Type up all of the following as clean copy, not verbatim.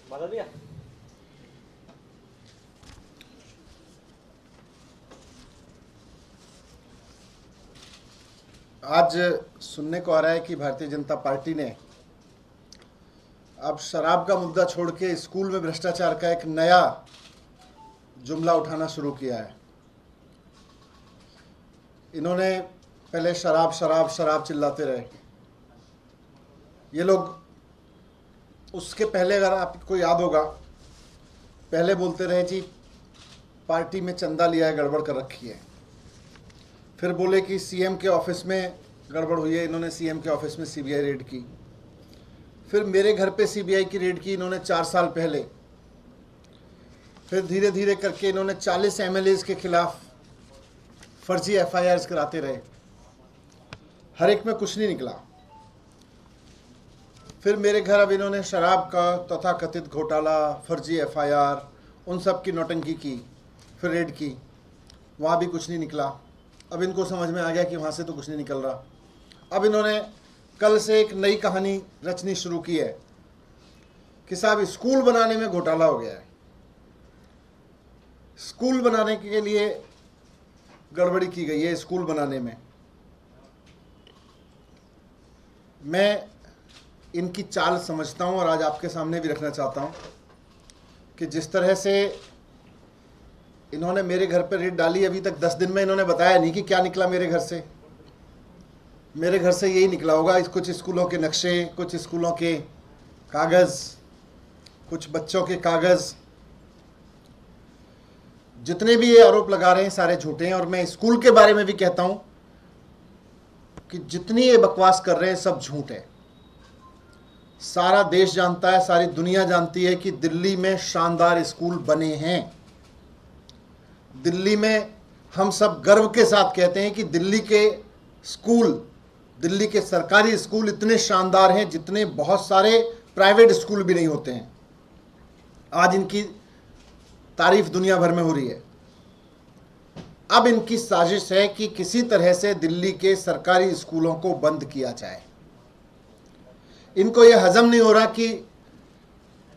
आज सुनने को आ रहा है कि भारतीय जनता पार्टी ने अब शराब का मुद्दा छोड़ के स्कूल में भ्रष्टाचार का एक नया जुमला उठाना शुरू किया है। इन्होंने पहले शराब शराब शराब चिल्लाते रहे। ये लोग उसके पहले, अगर आपको याद होगा, पहले बोलते रहे जी पार्टी में चंदा लिया है, गड़बड़ कर रखी है। फिर बोले कि सीएम के ऑफिस में गड़बड़ हुई है, इन्होंने सीएम के ऑफिस में सीबीआई रेड की। फिर मेरे घर पे सीबीआई की रेड की इन्होंने 4 साल पहले। फिर धीरे धीरे करके इन्होंने 40 एमएलएज के खिलाफ फर्जी एफआईआर कराते रहे, हर एक में कुछ नहीं निकला। फिर मेरे घर अब इन्होंने शराब का तथाकथित घोटाला, फर्जी एफआईआर, उन सब की नौटंकी की। फिर रेड की, वहाँ भी कुछ नहीं निकला। अब इनको समझ में आ गया कि वहाँ से तो कुछ नहीं निकल रहा। अब इन्होंने कल से एक नई कहानी रचनी शुरू की है कि साहब स्कूल बनाने में घोटाला हो गया है, स्कूल बनाने के लिए गड़बड़ी की गई है। स्कूल बनाने में मैं इनकी चाल समझता हूं और आज आपके सामने भी रखना चाहता हूं कि जिस तरह से इन्होंने मेरे घर पर रेड डाली, अभी तक 10 दिन में इन्होंने बताया नहीं कि क्या निकला मेरे घर से। मेरे घर से यही निकला होगा, कुछ स्कूलों के नक्शे, कुछ स्कूलों के कागज़, कुछ बच्चों के कागज़। जितने भी ये आरोप लगा रहे हैं सारे झूठे हैं। और मैं स्कूल के बारे में भी कहता हूं कि जितनी ये बकवास कर रहे हैं सब झूठ है। सारा देश जानता है, सारी दुनिया जानती है कि दिल्ली में शानदार स्कूल बने हैं। दिल्ली में हम सब गर्व के साथ कहते हैं कि दिल्ली के स्कूल, दिल्ली के सरकारी स्कूल इतने शानदार हैं जितने बहुत सारे प्राइवेट स्कूल भी नहीं होते हैं। आज इनकी तारीफ दुनिया भर में हो रही है। अब इनकी साजिश है कि किसी तरह से दिल्ली के सरकारी स्कूलों को बंद किया जाए। इनको यह हजम नहीं हो रहा कि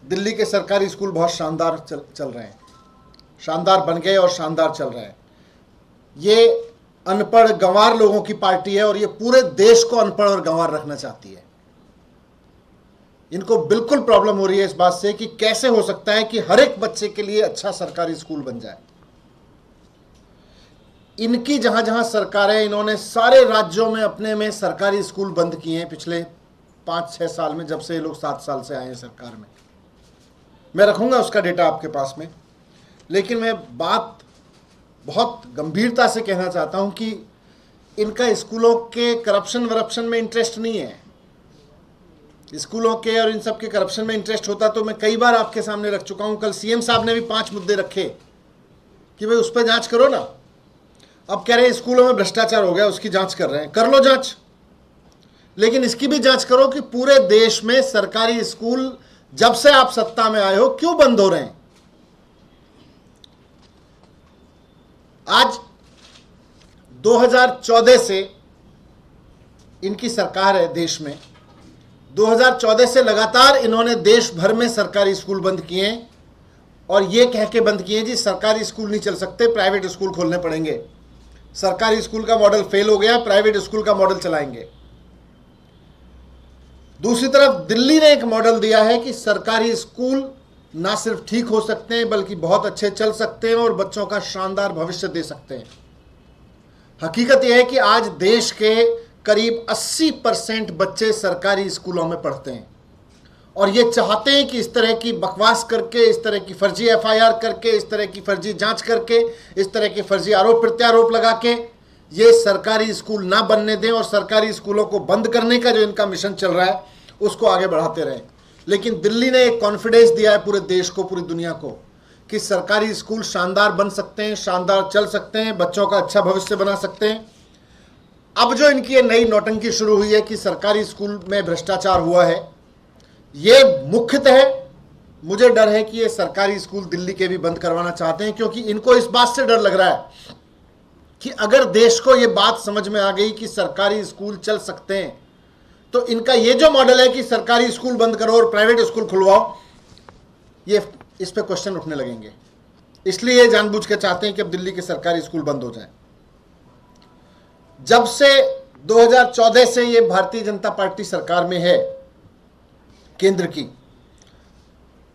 दिल्ली के सरकारी स्कूल बहुत शानदार चल रहे हैं, शानदार बन गए और शानदार चल रहे हैं। ये अनपढ़ गंवार लोगों की पार्टी है और ये पूरे देश को अनपढ़ और गंवार रखना चाहती है। इनको बिल्कुल प्रॉब्लम हो रही है इस बात से कि कैसे हो सकता है कि हर एक बच्चे के लिए अच्छा सरकारी स्कूल बन जाए। इनकी जहां जहां सरकारें, इन्होंने सारे राज्यों में अपने में सरकारी स्कूल बंद किए हैं पिछले 5-6 साल में, जब से ये लोग 7 साल से आए हैं सरकार में। मैं रखूंगा उसका डेटा आपके पास में। लेकिन मैं बात बहुत गंभीरता से कहना चाहता हूं कि इनका स्कूलों के करप्शन वरप्शन में इंटरेस्ट नहीं है। स्कूलों के और इन सब के करप्शन में इंटरेस्ट होता तो मैं कई बार आपके सामने रख चुका हूं। कल सीएम साहब ने भी 5 मुद्दे रखे कि भाई उस पर जांच करो ना। अब कह रहे हैं स्कूलों में भ्रष्टाचार हो गया, उसकी जांच कर रहे हैं। कर लो जांच, लेकिन इसकी भी जांच करो कि पूरे देश में सरकारी स्कूल जब से आप सत्ता में आए हो क्यों बंद हो रहे हैं। आज 2014 से इनकी सरकार है देश में। 2014 से लगातार इन्होंने देश भर में सरकारी स्कूल बंद किए हैं और ये कह के बंद किए जी सरकारी स्कूल नहीं चल सकते, प्राइवेट स्कूल खोलने पड़ेंगे। सरकारी स्कूल का मॉडल फेल हो गया, प्राइवेट स्कूल का मॉडल चलाएंगे। दूसरी तरफ दिल्ली ने एक मॉडल दिया है कि सरकारी स्कूल ना सिर्फ ठीक हो सकते हैं बल्कि बहुत अच्छे चल सकते हैं और बच्चों का शानदार भविष्य दे सकते हैं। हकीकत यह है कि आज देश के करीब 80% बच्चे सरकारी स्कूलों में पढ़ते हैं और ये चाहते हैं कि इस तरह की बकवास करके, इस तरह की फर्जी एफआईआर करके, इस तरह की फर्जी जांच करके, इस तरह के फर्जी आरोप प्रत्यारोप लगा के ये सरकारी स्कूल ना बनने दें और सरकारी स्कूलों को बंद करने का जो इनका मिशन चल रहा है उसको आगे बढ़ाते रहें। लेकिन दिल्ली ने एक कॉन्फिडेंस दिया है पूरे देश को, पूरी दुनिया को, कि सरकारी स्कूल शानदार बन सकते हैं, शानदार चल सकते हैं, बच्चों का अच्छा भविष्य बना सकते हैं। अब जो इनकी ये नई नौटंकी शुरू हुई है कि सरकारी स्कूल में भ्रष्टाचार हुआ है, ये मुख्यतः मुझे डर है कि ये सरकारी स्कूल दिल्ली के भी बंद करवाना चाहते हैं, क्योंकि इनको इस बात से डर लग रहा है कि अगर देश को ये बात समझ में आ गई कि सरकारी स्कूल चल सकते हैं तो इनका ये जो मॉडल है कि सरकारी स्कूल बंद करो और प्राइवेट स्कूल खुलवाओ, ये इस पे क्वेश्चन उठने लगेंगे। इसलिए जानबूझ के चाहते हैं कि अब दिल्ली के सरकारी स्कूल बंद हो जाएं। जब से 2014 से ये भारतीय जनता पार्टी सरकार में है केंद्र की,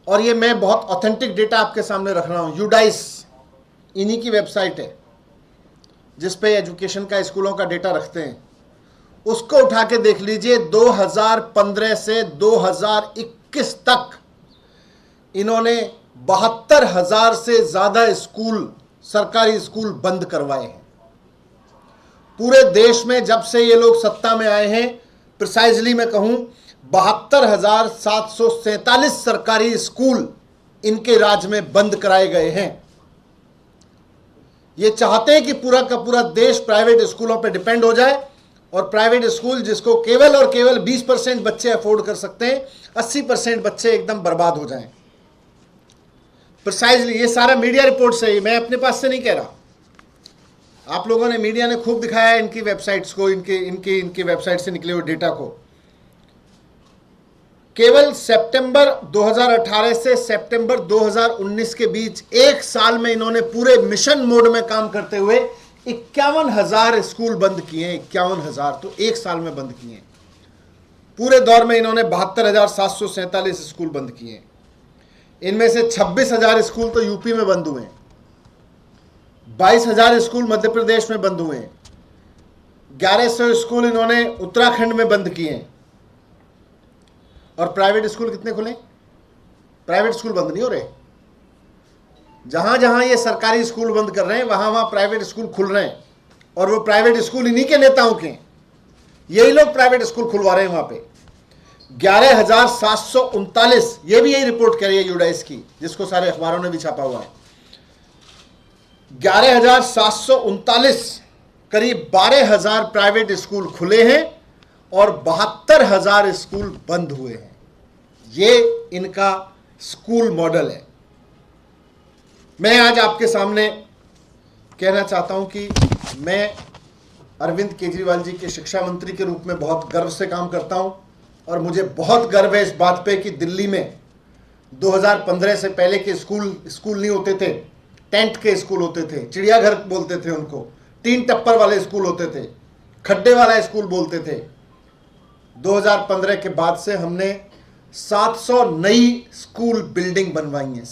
और ये मैं बहुत ऑथेंटिक डेटा आपके सामने रख रहा हूं, यूडाइस इन्हीं की वेबसाइट है जिस पे एजुकेशन का, स्कूलों का डेटा रखते हैं, उसको उठा के देख लीजिए। 2015 से 2021 तक इन्होंने 72,000 से ज्यादा स्कूल, सरकारी स्कूल बंद करवाए हैं पूरे देश में। जब से ये लोग सत्ता में आए हैं, प्रिसाइजली मैं कहूं 72,747 सरकारी स्कूल इनके राज्य में बंद कराए गए हैं। ये चाहते हैं कि पूरा का पूरा देश प्राइवेट स्कूलों पर डिपेंड हो जाए, और प्राइवेट स्कूल जिसको केवल और केवल 20% बच्चे अफोर्ड कर सकते हैं, 80% बच्चे एकदम बर्बाद हो जाएं। प्रिसाइजली ये सारा मीडिया रिपोर्ट से ही, मैं अपने पास से नहीं कह रहा, आप लोगों ने, मीडिया ने खूब दिखाया है इनकी वेबसाइट्स को, इनकी वेबसाइट से निकले हुए डेटा को। केवल सितंबर 2018 से सितंबर 2019 के बीच एक साल में इन्होंने पूरे मिशन मोड में काम करते हुए 51,000 स्कूल बंद किए हैं। 51,000 तो एक साल में बंद किए हैं। पूरे दौर में इन्होंने 72,747 स्कूल बंद किए हैं। इनमें से 26,000 स्कूल तो यूपी में बंद हुए हैं, 22,000 स्कूल मध्य प्रदेश में बंद हुए हैं, 1100 स्कूल इन्होंने उत्तराखंड में बंद किए हैं। और प्राइवेट स्कूल कितने खुले? प्राइवेट स्कूल बंद नहीं हो रहे। जहां जहां ये सरकारी स्कूल बंद कर रहे हैं, वहां वहां प्राइवेट स्कूल खुल रहे हैं, और वो प्राइवेट स्कूल इन्हीं के नेताओं के, यही लोग प्राइवेट स्कूल खुलवा रहे हैं वहां पे। 11,739, ये भी यही रिपोर्ट कह रही है यूडाइस की, जिसको सारे अखबारों ने भी छापा हुआ है। 11,739, करीब 12,000 प्राइवेट स्कूल खुले हैं और 72,000 स्कूल बंद हुए हैं। ये इनका स्कूल मॉडल है। मैं आज आपके सामने कहना चाहता हूं कि मैं अरविंद केजरीवाल जी के शिक्षा मंत्री के रूप में बहुत गर्व से काम करता हूं, और मुझे बहुत गर्व है इस बात पे कि दिल्ली में 2015 से पहले के स्कूल नहीं होते थे, टेंट के स्कूल होते थे, चिड़ियाघर बोलते थे उनको, 3 टप्पर वाले स्कूल होते थे, खड्डे वाला स्कूल बोलते थे। 2015 के बाद से हमने 700 नई स्कूल बिल्डिंग बनवाई हैं।